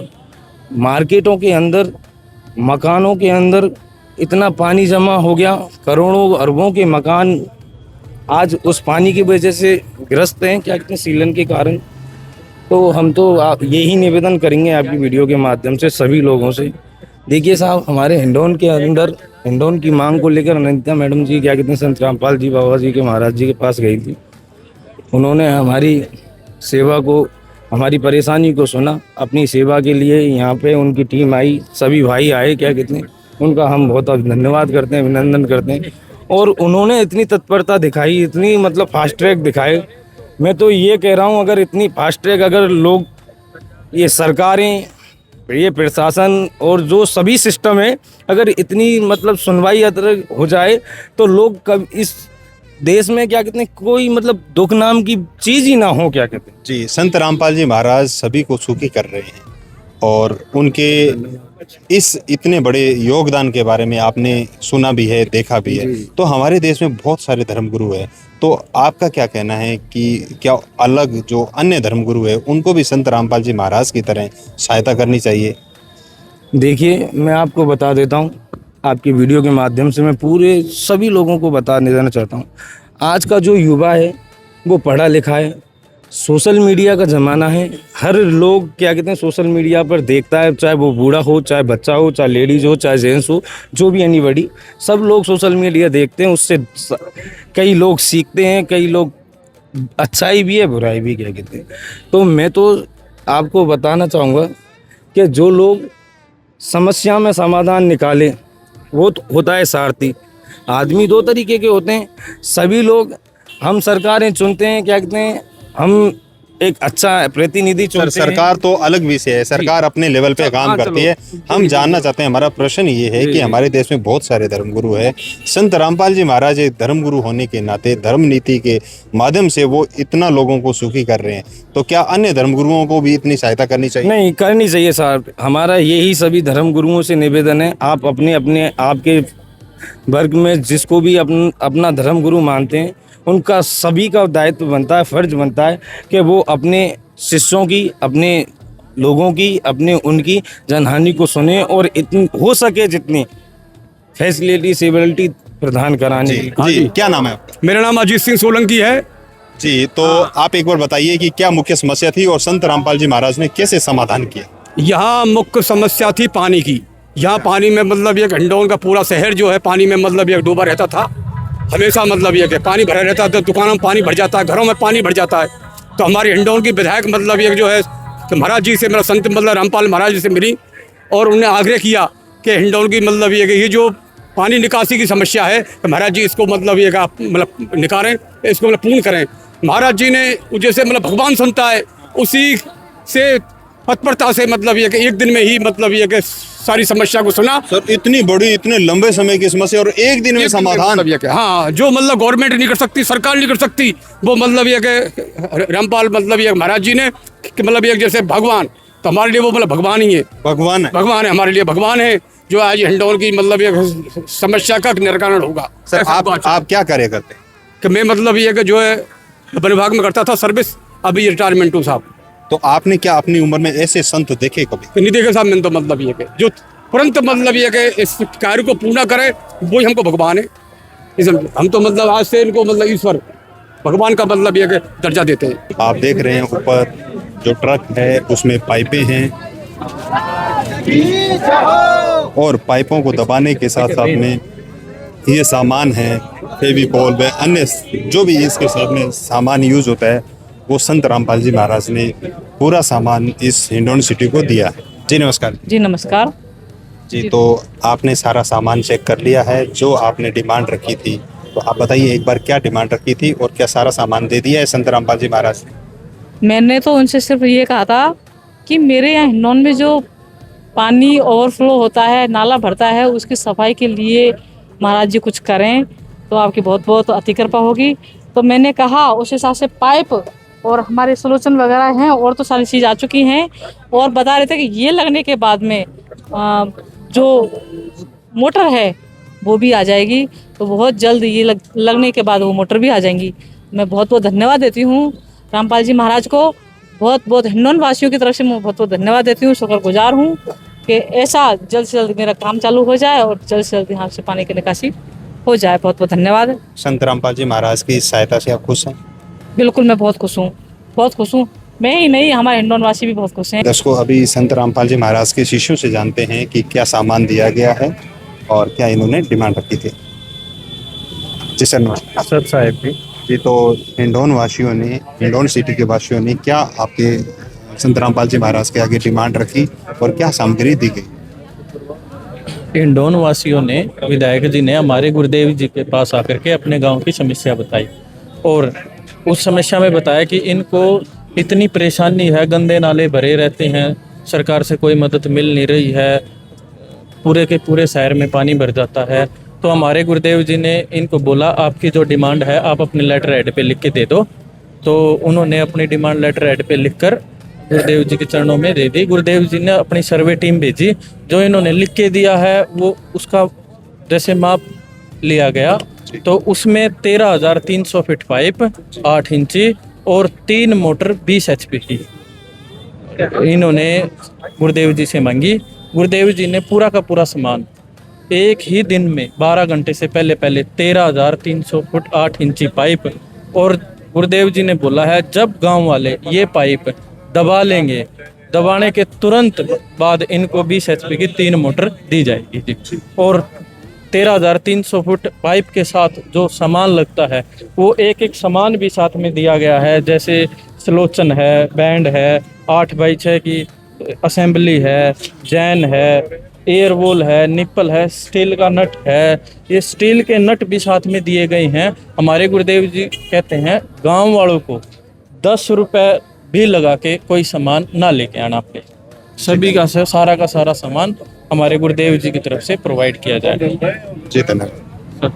मार्केटों के अंदर मकानों के अंदर इतना पानी जमा हो गया, करोड़ों अरबों के मकान आज उस पानी की वजह से ग्रस्त हैं, क्या कहते हैं, सीलन के कारण। तो हम तो यही निवेदन करेंगे आपकी वीडियो के माध्यम से सभी लोगों से। देखिए साहब, हमारे हिंडौन के अंदर हिंडौन की मांग को लेकर अनिता मैडम जी, क्या कहते हैं, संत रामपाल जी बाबा जी के महाराज जी के पास गई थी। उन्होंने हमारी सेवा को, हमारी परेशानी को सुना, अपनी सेवा के लिए यहाँ पे उनकी टीम आई, सभी भाई आए, क्या कहते हैं, उनका हम बहुत धन्यवाद करते हैं, अभिनंदन करते हैं। और उन्होंने इतनी तत्परता दिखाई, इतनी मतलब फास्ट ट्रैक दिखाए। मैं तो ये कह रहा हूँ, अगर इतनी फास्ट ट्रैक अगर लोग, ये सरकारें, ये प्रशासन और जो सभी सिस्टम है, अगर इतनी मतलब सुनवाई अगर हो जाए तो लोग कब इस देश में, क्या कहते हैं, कोई मतलब दुख नाम की चीज ही ना हो, क्या कहते हैं। जी, संत रामपाल जी महाराज सभी को सुखी कर रहे हैं और उनके इस इतने बड़े योगदान के बारे में आपने सुना भी है, देखा भी है। तो हमारे देश में बहुत सारे धर्मगुरु हैं, तो आपका क्या कहना है कि क्या अलग जो अन्य धर्मगुरु है उनको भी संत रामपाल जी महाराज की तरह सहायता करनी चाहिए? देखिए, मैं आपको बता देता हूँ, आपकी वीडियो के माध्यम से मैं पूरे सभी लोगों को बता देना चाहता हूँ, आज का जो युवा है वो पढ़ा लिखा है, सोशल मीडिया का ज़माना है। हर लोग, क्या कहते हैं, सोशल मीडिया पर देखता है, चाहे वो बूढ़ा हो, चाहे बच्चा हो, चाहे लेडीज़ हो, चाहे जेंट्स हो, जो भी एनीबॉडी, सब लोग सोशल मीडिया देखते हैं। उससे कई लोग सीखते हैं, कई लोग अच्छाई भी है, बुराई भी, क्या कहते हैं। तो मैं तो आपको बताना चाहूँगा कि जो लोग समस्या में समाधान निकाले, वो तो होता है सारथी। आदमी दो तरीके के होते हैं, सभी लोग, हम सरकारें चुनते हैं, क्या कहते हैं, हम एक अच्छा प्रतिनिधि चुनते हैं। सरकार तो अलग विषय है, सरकार अपने लेवल पे काम करती है। हम जानना चाहते हैं, हमारा प्रश्न ये है कि हमारे देश में बहुत सारे धर्मगुरु हैं, संत रामपाल जी महाराज एक धर्मगुरु होने के नाते धर्म नीति के माध्यम से वो इतना लोगों को सुखी कर रहे हैं, तो क्या अन्य धर्मगुरुओं को भी इतनी सहायता करनी चाहिए? नहीं, करनी चाहिए साहब। हमारा यही सभी धर्मगुरुओं से निवेदन है, आप अपने अपने आपके वर्ग में जिसको भी अपना धर्मगुरु मानते हैं, उनका सभी का दायित्व बनता है, फर्ज बनता है कि वो अपने शिष्यों की, अपने लोगों की, अपने उनकी जनहानि को सुने और इतनी हो सके जितनी फैसिलिटी सिविलिटी प्रदान कराने की। जी, क्या नाम है आपका? मेरा नाम अजीत सिंह सोलंकी है। जी, तो आप एक बार बताइए कि क्या मुख्य समस्या थी और संत रामपाल जी महाराज ने कैसे समाधान किया? यहाँ मुख्य समस्या थी पानी की। यहाँ पानी में मतलब ये हिंडौन का पूरा शहर जो है पानी में मतलब ये डूबा रहता था हमेशा। मतलब ये कि पानी भरा रहता है, तो दुकानों में पानी भर जाता है, घरों में पानी भर जाता है। तो हमारी हिंडौन की विधायक मतलब ये जो है तो महाराज जी से, मेरा संत मतलब रामपाल महाराज जी से मिली और उन्होंने आग्रह किया कि हिंडौन की मतलब ये जो पानी निकासी की समस्या है, तो महाराज जी इसको मतलब ये आप मतलब निकालें, इसको मतलब पूर्ण करें। महाराज जी ने जैसे मतलब भगवान सुनता है, उसी से तत्परता से मतलब ये कि एक दिन में ही मतलब ये कि सारी समस्या को सुना। सर, इतनी बड़ी, इतने लंबे समय की समस्या और एक दिन में समाधान? मतलब ये कि हाँ, जो मतलब गवर्नमेंट नहीं कर सकती, सरकार नहीं कर सकती, वो मतलब ये कि रामपाल मतलब ये महाराज जी ने कि मतलब ये जैसे भगवान, तो हमारे लिए वो मतलब भगवान ही है। भगवान है, भगवान है, हमारे लिए भगवान है, जो आज हिंडौन की मतलब ये समस्या का निराकरण होगा। सर, आप क्या कार्य करते हैं? कि मैं मतलब ये कि जो है वन विभाग में करता था सर्विस, अभी रिटायरमेंट हूँ साहब। तो आपने क्या अपनी उम्र में ऐसे संत देखे कभी? नहीं देखे साहब मैंने, तो मतलब ये कि जो तुरंत मतलब ये कि इस कार्य को पूर्ण करे, वही हमको भगवान है। हम तो मतलब आज से इनको मतलब ईश्वर भगवान का मतलब ये कि दर्जा देते हैं। आप देख रहे हैं ऊपर जो ट्रक है उसमें पाइपें हैं और पाइपों को दबाने के साथ साथ में ये सामान है, फेविकोल व अन्य जो भी इसके साथ में सामान यूज होता है, वो संत रामपाल जी महाराज ने पूरा सामान इस हिंडौन सिटी को दिया है। जी नमस्कार। जी नमस्कार। जी, तो आपने सारा सामान चेक कर लिया है जो आपने डिमांड रखी थी, तो आप बताइए एक बार क्या डिमांड रखी थी और क्या सारा सामान दे दिया है संत रामपाल जी महाराज ने? मैंने तो उनसे सिर्फ ये कहा था कि मेरे यहाँ हिंडौन में जो पानी ओवरफ्लो होता है, नाला भरता है, उसकी सफाई के लिए महाराज जी कुछ करें तो आपकी बहुत बहुत अति कृपा होगी। तो मैंने कहा उस हिसाब से पाइप और हमारे सोल्यूशन वगैरह हैं और तो सारी चीज़ आ चुकी हैं, और बता रहे थे कि ये लगने के बाद में जो मोटर है वो भी आ जाएगी, तो बहुत जल्द ये लगने के बाद वो मोटर भी आ जाएंगी। मैं बहुत बहुत धन्यवाद देती हूँ रामपाल जी महाराज को, बहुत बहुत हिंडौन वासियों की तरफ से मैं बहुत बहुत धन्यवाद देती हूँ, शुक्रगुजार हूँ। कि ऐसा जल्द से जल्द मेरा काम चालू हो जाए और जल्द से जल्द यहाँ से पानी की निकासी हो जाए। बहुत बहुत धन्यवाद। संत रामपाल जी महाराज की सहायता से आप खुश हैं? बिल्कुल, मैं बहुत खुश हूँ, बहुत खुश हूँ। मैं ही नहीं, हमारे हिंडौन वासी भी बहुत खुश हैं। दर्शकों, अभी संत रामपाल जी महाराज के शिष्यों से जानते हैं कि क्या सामान दिया गया है और क्या इन्होंने डिमांड रखी थी। जी सर, नमस्कार। सत साहेब जी, तो हिंडौन वासियों ने, हिंडौन सिटी के वासियों ने क्या आपके संत रामपाल जी महाराज के आगे डिमांड रखी और क्या सामग्री दी गई? हिंडौन वासियों ने, विधायक जी ने हमारे गुरुदेव जी के पास आकर के अपने गांव की समस्या बताई और उस समस्या में बताया कि इनको इतनी परेशानी है, गंदे नाले भरे रहते हैं, सरकार से कोई मदद मिल नहीं रही है, पूरे के पूरे शहर में पानी भर जाता है। तो हमारे गुरुदेव जी ने इनको बोला, आपकी जो डिमांड है आप अपने लेटर हेड पे लिख के दे दो। तो उन्होंने अपनी डिमांड लेटर हेड पे लिखकर गुरुदेव जी के चरणों में दे दी। गुरुदेव जी ने अपनी सर्वे टीम भेजी, जो इन्होंने लिख के दिया है वो उसका जैसे माप लिया गया, तो उसमें 13,300 फीट पाइप 8 इंची और 3 मोटर 20 HP की इन्होंने गुरुदेव जी से मांगी। गुरुदेव जी ने पूरा का पूरा सामान एक ही दिन में 12 घंटे से पहले 13,300 फुट 8 इंची पाइप, और गुरुदेव जी ने बोला है जब गांव वाले ये पाइप दबा लेंगे, दबाने के तुरंत बाद इनको 20 HP की 3 मोटर दी जाएगी जी। और 13,300 फुट पाइप के साथ जो सामान लगता है वो एक एक सामान भी साथ में दिया गया है, जैसे स्लोचन है, बैंड है, 8x6 की असेंबली है, जैन है, एयर वॉल है, निप्पल है, स्टील का नट है। ये स्टील के नट भी साथ में दिए गए हैं। हमारे गुरुदेव जी कहते हैं गांव वालों को 10 रुपए भी लगा के कोई सामान ना लेके आना पे, सभी का सारा सामान हमारे गुरुदेव जी की तरफ से प्रोवाइड किया जाएगा। जी धन्यवाद।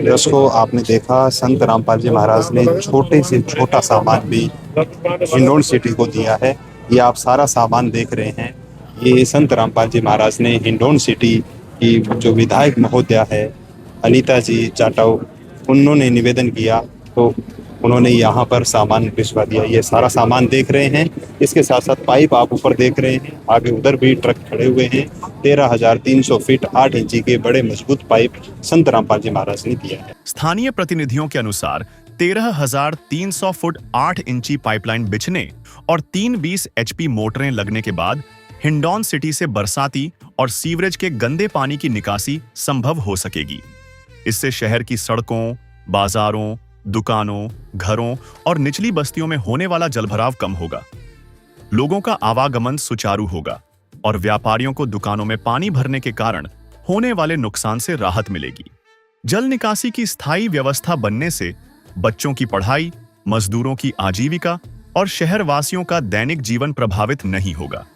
दोस्तों, आपने देखा संत रामपाल जी महाराज ने छोटे से छोटा सामान भी हिंडौन सिटी को दिया है। ये आप सारा सामान देख रहे हैं, ये संत रामपाल जी महाराज ने हिंडौन सिटी की जो विधायक महोदया है अनीता जी जाटव, उन्होंने निवेदन किया तो उन्होंने यहाँ पर सामान भिजवा दिया। ये सारा सामान देख रहे हैं, इसके साथ साथ पाइप आप ऊपर देख रहे हैं, आगे उधर भी ट्रक खड़े हुए हैं। 13,300 फीट 8 इंची के बड़े मजबूत पाइप संत रामपाल जी महाराज ने दिया है। स्थानीय प्रतिनिधियों के अनुसार 13,300 फुट 8 इंची पाइपलाइन बिछने और 3 20 HP मोटरें लगने के बाद हिंडौन सिटी से बरसाती और सीवरेज के गंदे पानी की निकासी संभव हो सकेगी। इससे शहर की सड़कों, बाजारों, दुकानों, घरों और निचली बस्तियों में होने वाला जलभराव कम होगा, लोगों का आवागमन सुचारू होगा और व्यापारियों को दुकानों में पानी भरने के कारण होने वाले नुकसान से राहत मिलेगी। जल निकासी की स्थायी व्यवस्था बनने से बच्चों की पढ़ाई, मजदूरों की आजीविका और शहरवासियों का दैनिक जीवन प्रभावित नहीं होगा।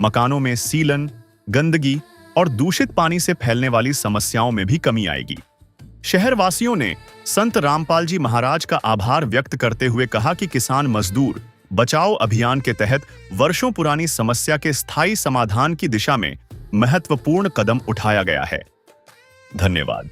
मकानों में सीलन, गंदगी और दूषित पानी से फैलने वाली समस्याओं में भी कमी आएगी। शहरवासियों ने संत रामपाल जी महाराज का आभार व्यक्त करते हुए कहा कि किसान मजदूर बचाओ अभियान के तहत वर्षों पुरानी समस्या के स्थायी समाधान की दिशा में महत्वपूर्ण कदम उठाया गया है। धन्यवाद।